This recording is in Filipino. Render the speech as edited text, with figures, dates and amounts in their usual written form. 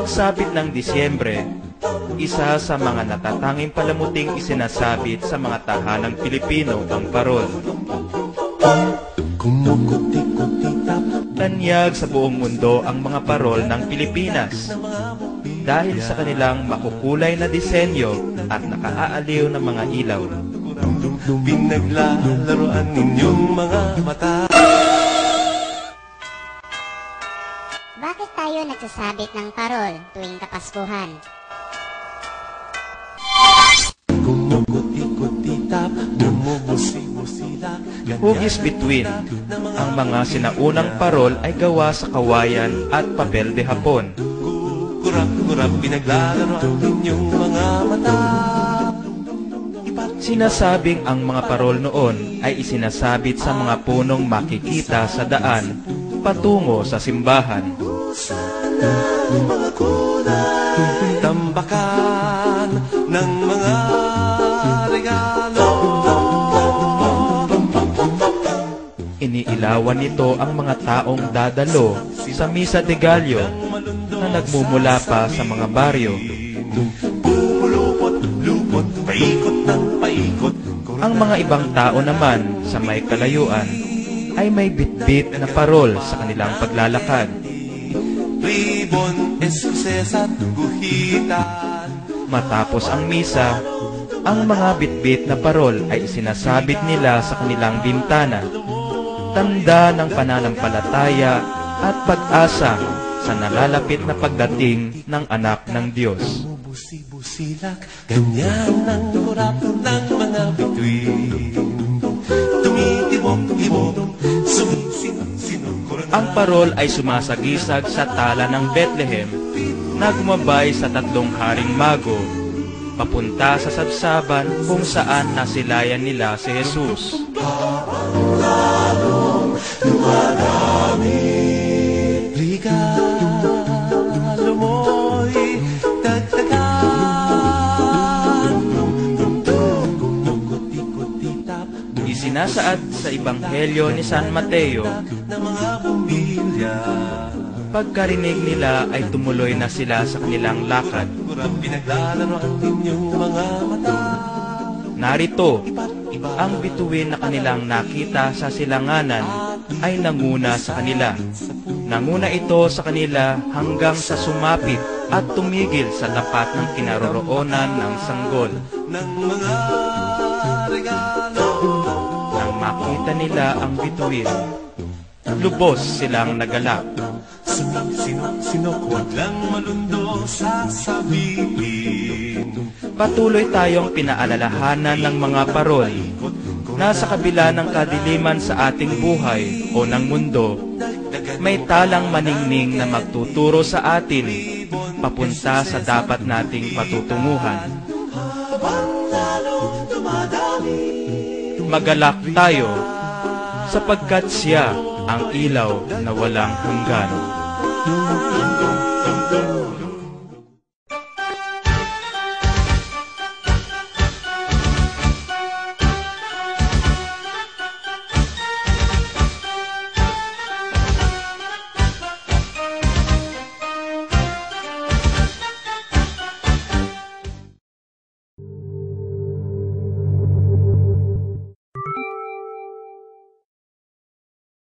pagsapit ng Disyembre, isa sa mga natatanging palamuting isinasabit sa mga tahanang Pilipino ang parol. Tanyag sa buong mundo ang mga parol ng Pilipinas dahil sa kanilang makukulay na disenyo at nakaaaliw na mga ilaw. Pinaglalaroan ninyong mga mata. Bakit tayo nagsasabit ng parol tuwing Kapaskuhan? Hugis bituin. Ang mga sinaunang parol ay gawa sa kawayan at papel de hapon. Kurap-kurap pinaglalaroan ninyong mga mata. Sinasabing ang mga parol noon ay isinasabit sa mga punong makikita sa daan patungo sa simbahan. Mga kulay, tambakan ng mga regalo. Iniilawan nito ang mga taong dadalo sa Misa de Gallo na nagmumula pa sa mga baryo. Pumulupot-lupot, paikot ng paikot. Ang mga ibang tao naman sa may kalayuan ay may bitbit na parol sa kanilang paglalakad. Ribon, eskuses at guhitan. Matapos ang misa, ang mga bitbit na parol ay isinasabit nila sa kanilang bintana, tanda ng pananampalataya at pag-asa sa nalalapit na pagdating ng anak ng Diyos. Busi-busilak, ganyan ang kurap ng mga bituin. Tumitibok-ibok, sumisinong. Ang parol ay sumasagisag sa tala ng Bethlehem na gumabay sa tatlong haring mago papunta sa sabsaban kung saan nasilayan nila si Jesus. Lalong dumadami, regalo mo'y dagdagan. Isinasaad sa Ebanghelyo ni San Mateo, ng mga bumbilya. pagkarinig nila ay tumuloy na sila sa kanilang lakad. Kurap pinaglalaroan ninyong mga mata. Narito, ang bituin na kanilang nakita sa silanganan ay nanguna sa kanila. Nanguna ito sa kanila hanggang sa sumapit at tumigil sa tapat ng kinaroroonan ng sanggol. Ng mga regalo. Nang makita nila ang bituin, lubos silang nagalak. Sumisinok, huwag lang malundo sasabihin. Patuloy tayong pinaalalahanan ng mga parol na sa kabila ng kadiliman sa ating buhay o ng mundo, may talang maningning na magtuturo sa atin papunta sa dapat nating patutunguhan. Magalak tayo sapagkat siya ang ilaw na walang hanggan.